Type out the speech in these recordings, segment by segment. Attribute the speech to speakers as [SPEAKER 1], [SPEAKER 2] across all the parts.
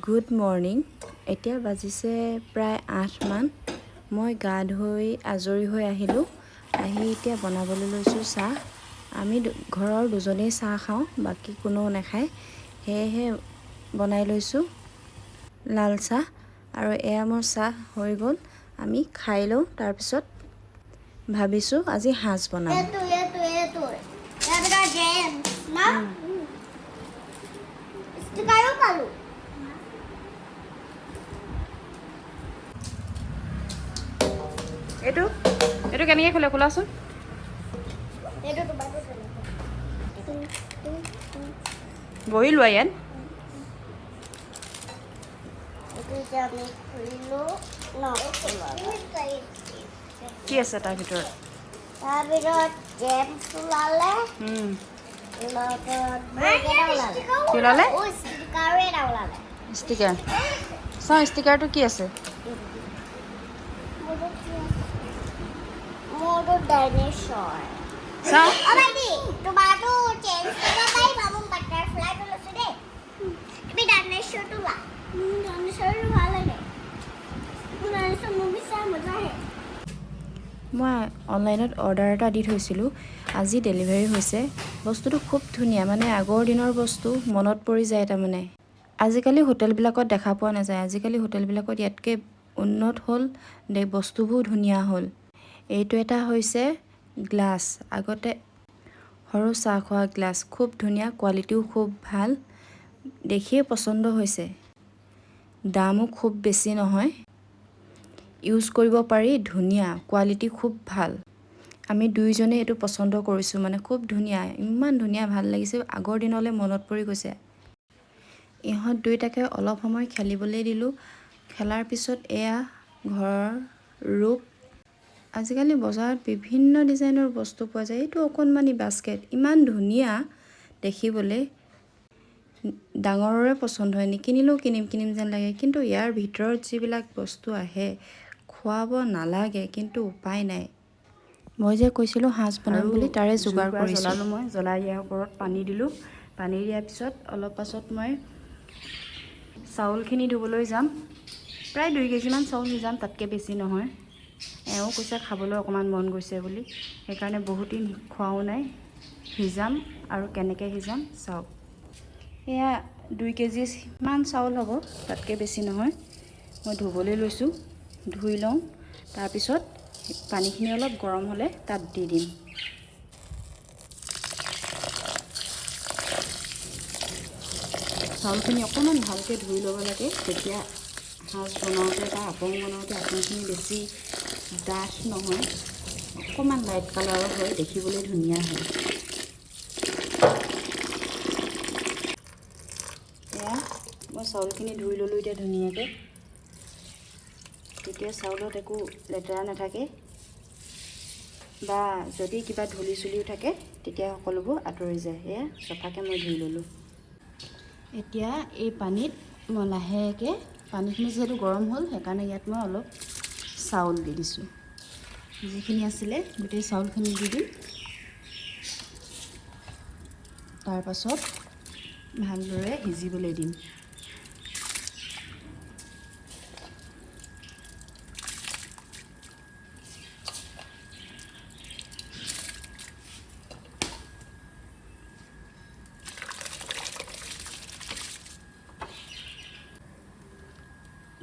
[SPEAKER 1] Good morning. এতিয়া বাজিছে প্ৰায় 8 মান। মই গা ধুই আজৰি হৈ আহিলোঁ। আহি এতিয়া বনাবলৈ লৈছোঁ চাহ। আমি ঘৰৰ দুজনেই চাহ খাওঁ, বাকী কোনেও নাখায়। সেয়েহে বনাই লৈছোঁ লাল চাহ। আৰু এয়া মোৰ চাহ হৈ গ'ল। আমি খাই লওঁ, তাৰপিছত ভাবিছোঁ আজি সাঁজ বনাম।
[SPEAKER 2] এইটো কেনেকৈ খোলে খোলাচোন। বহি লোৱা ইয়াত। কি আছে তাৰ ভিতৰত? কি ওলালে? ষ্টিকাৰ। চাওঁ ষ্টিকাৰটো কি আছে।
[SPEAKER 1] মই অনলাইনত অৰ্ডাৰ এটা দি থৈছিলোঁ, আজি ডেলিভাৰী হৈছে। বস্তুটো খুব ধুনীয়া, মানে আগৰ দিনৰ বস্তু মনত পৰি যায়। তাৰমানে আজিকালি হোটেলবিলাকত দেখা পোৱা নাযায়। আজিকালি হোটেলবিলাকত ইয়াতকৈ উন্নত হ'ল, বস্তুবোৰ ধুনীয়া হ'ল। এইটো এটা হৈছে গ্লাছ, আগতে সৰু চাহ খোৱা গ্লাছ, খুব ধুনীয়া, কোৱালিটিও খুব ভাল, দেখিয়ে পচন্দ হৈছে। দামো খুব বেছি নহয়, ইউজ কৰিব পাৰি, ধুনীয়া, কোৱালিটি খুব ভাল। আমি দুয়োজনে এইটো পচন্দ কৰিছোঁ, মানে খুব ধুনীয়া, ইমান ধুনীয়া, ভাল লাগিছে। আগৰ দিনলৈ মনত পৰি গৈছে। ইহঁত দুয়োটাকে অলপ সময় খেলিবলৈ দিলোঁ। খেলাৰ পিছত এয়া ঘৰৰ ৰূপ। আজিকালি বজাৰত বিভিন্ন ডিজাইনৰ বস্তু পোৱা যায়। এইটো অকণমানি বাস্কেট, ইমান ধুনীয়া দেখিবলৈ, ডাঙৰৰে পচন্দ হয়। নিকিনিলেও কিনিম যেন লাগে, কিন্তু ইয়াৰ ভিতৰত যিবিলাক বস্তু আহে খুৱাব নালাগে, কিন্তু উপায় নাই। মই যে কৈছিলোঁ সাঁজ বনাম বুলি, তাৰে যোগাৰ কৰিছোঁ।
[SPEAKER 2] জ্বলালোঁ মই, জ্বলাই ইয়াৰ ওপৰত পানী দিলোঁ। পানী দিয়াৰ পিছত অলপ পাছত মই চাউলখিনি ধুবলৈ যাম। প্ৰায় 2 কেজিমান চাউল সিজাম, তাতকৈ বেছি নহয়। এওঁ কৈছে খাবলৈ অকণমান মন গৈছে বুলি, সেইকাৰণে বহুত দিন খোৱাও নাই। সিজাম আৰু কেনেকৈ সিজাম চাওক। এয়া 2 কেজিমান চাউল হ'ব, তাতকৈ বেছি নহয়। মই ধুবলৈ লৈছোঁ, ধুই লওঁ। তাৰপিছত পানীখিনি অলপ গৰম হ'লে তাত দি দিম। চাউলখিনি অকণমান ভালকৈ ধুই ল'ব লাগে, তেতিয়া সাঁজ বনাওঁতে বা আপং বনাওঁতে আপংখিনি বেছি ডাঠ নহয়, অকণমান লাইট কালাৰৰ হয়, দেখিবলৈ ধুনীয়া হয়। এয়া মই চাউলখিনি ধুই ল'লোঁ এতিয়া ধুনীয়াকৈ। তেতিয়া চাউলত একো লেতেৰা নাথাকে, বা যদি কিবা ধূলি চুলিও থাকে তেতিয়া সকলোবোৰ আঁতৰি যায়। এয়া চফাকৈ মই ধুই ল'লোঁ। এতিয়া এই পানীত মই লাহেকৈ, পানীখিনি যিহেতু গৰম হ'ল, সেইকাৰণে ইয়াত মই অলপ চাউল দি দিছোঁ। যিখিনি আছিলে গোটেই চাউলখিনি দি দিম। তাৰপাছত ভালদৰে সিজিবলৈ দিম।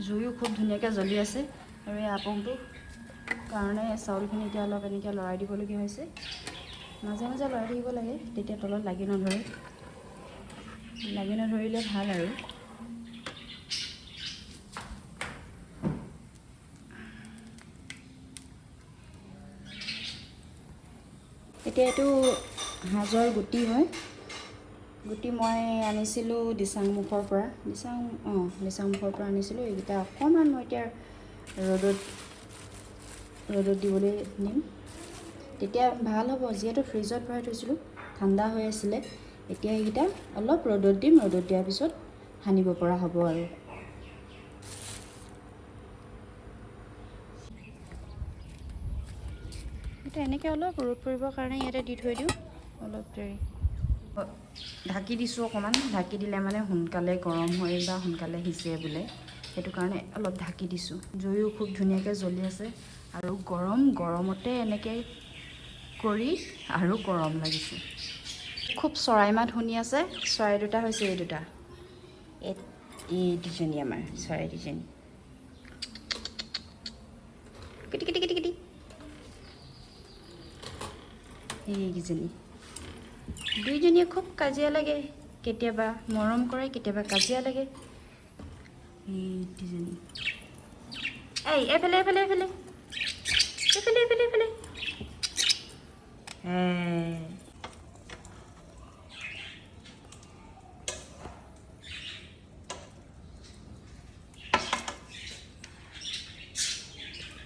[SPEAKER 2] জুইও খুব ধুনীয়াকৈ জ্বলি আছে, আৰু এই আপংটোৰ কাৰণে চাউলখিনি এতিয়া অলপ এনেকৈ লৰাই দিবলগীয়া হৈছে। মাজে মাজে লৰাই থাকিব লাগে, তেতিয়া তলত লাগি নধৰে। লাগি নধৰিলে ভাল আৰু। এতিয়া এইটো সাঁজৰ গুটি হয়। গুটি মই আনিছিলোঁ দিচাংমুখৰ পৰা। দিচাংমুখৰ পৰা আনিছিলোঁ। এইকেইটা অকণমান মই এতিয়া ৰ'দত দিবলৈ নিম, তেতিয়া ভাল হ'ব। যিহেতু ফ্ৰিজত ভৰাই থৈছিলোঁ, ঠাণ্ডা হৈ আছিলে। এতিয়া এইকেইটা অলপ ৰ'দত দিম, ৰ'দত দিয়াৰ পিছত সানিব পৰা হ'ব আৰু। এতিয়া এনেকৈ অলপ ৰ'দ পৰিবৰ কাৰণে ইয়াতে দি থৈ দিওঁ অলপ দেৰি। ঢাকি দিছোঁ অকণমান, ঢাকি দিলে মানে সোনকালে গৰম হয় বা সোনকালে সিজে বোলে, সেইটো কাৰণে অলপ ঢাকি দিছোঁ। জুইও খুব ধুনীয়াকৈ জ্বলি আছে আৰু গৰমতে এনেকৈ কৰি আৰু গৰম লাগিছে। খুব চৰাই মাত শুনি আছে। চৰাই দুটা হৈছে এই দুটা, এই দুজনী আমাৰ চৰাই দুজনী। কিটি কিটি কিটি কিটি, এইকেইজনী দুইজনীয়ে খুব কাজিয়া লাগে, কেতিয়াবা মৰম কৰে, কেতিয়াবা কাজিয়া লাগে। এই দুজনী, এইফালে এইফালে এইফালে এইফালে এইফালে এইফালে।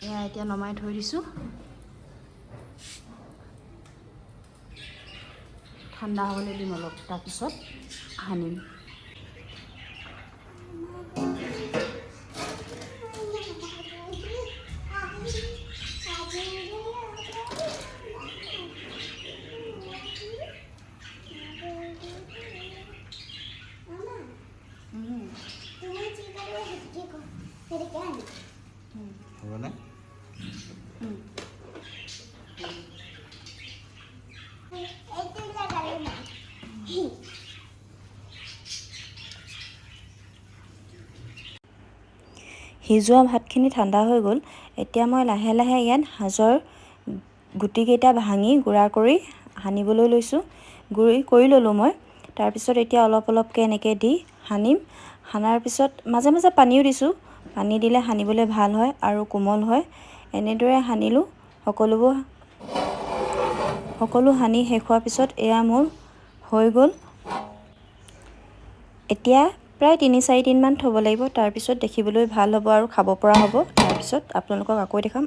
[SPEAKER 2] এয়া এতিয়া নমাই থৈ দিছোঁ, ঠাণ্ডা হ'বলৈ দিম অলপ, তাৰপিছত সানিম।
[SPEAKER 3] হ'বনে?
[SPEAKER 1] সিজোৱা ভাতখিনি ঠাণ্ডা হৈ গ'ল। এতিয়া মই লাহে লাহে ইয়াত সাজৰ গুটিকেইটা ভাঙি গুড়া কৰি সানিবলৈ লৈছোঁ। গুড়ি কৰি ল'লোঁ মই। তাৰপিছত এতিয়া অলপ অলপকৈ এনেকৈ দি সানিম। সানাৰ পিছত মাজে মাজে পানীও দিছোঁ। পানী দিলে সানিবলৈ ভাল হয় আৰু কোমল হয়। এনেদৰে সানিলোঁ। সকলো সানি শেষ হোৱাৰ পিছত এয়া মোৰ হৈ গ'ল। এতিয়া প্ৰায় 3-4 দিনমান থ'ব লাগিব, তাৰপিছত দেখিবলৈ ভাল হ'ব আৰু খাব পৰা হ'ব। তাৰপিছত আপোনালোকক আকৌ দেখাম।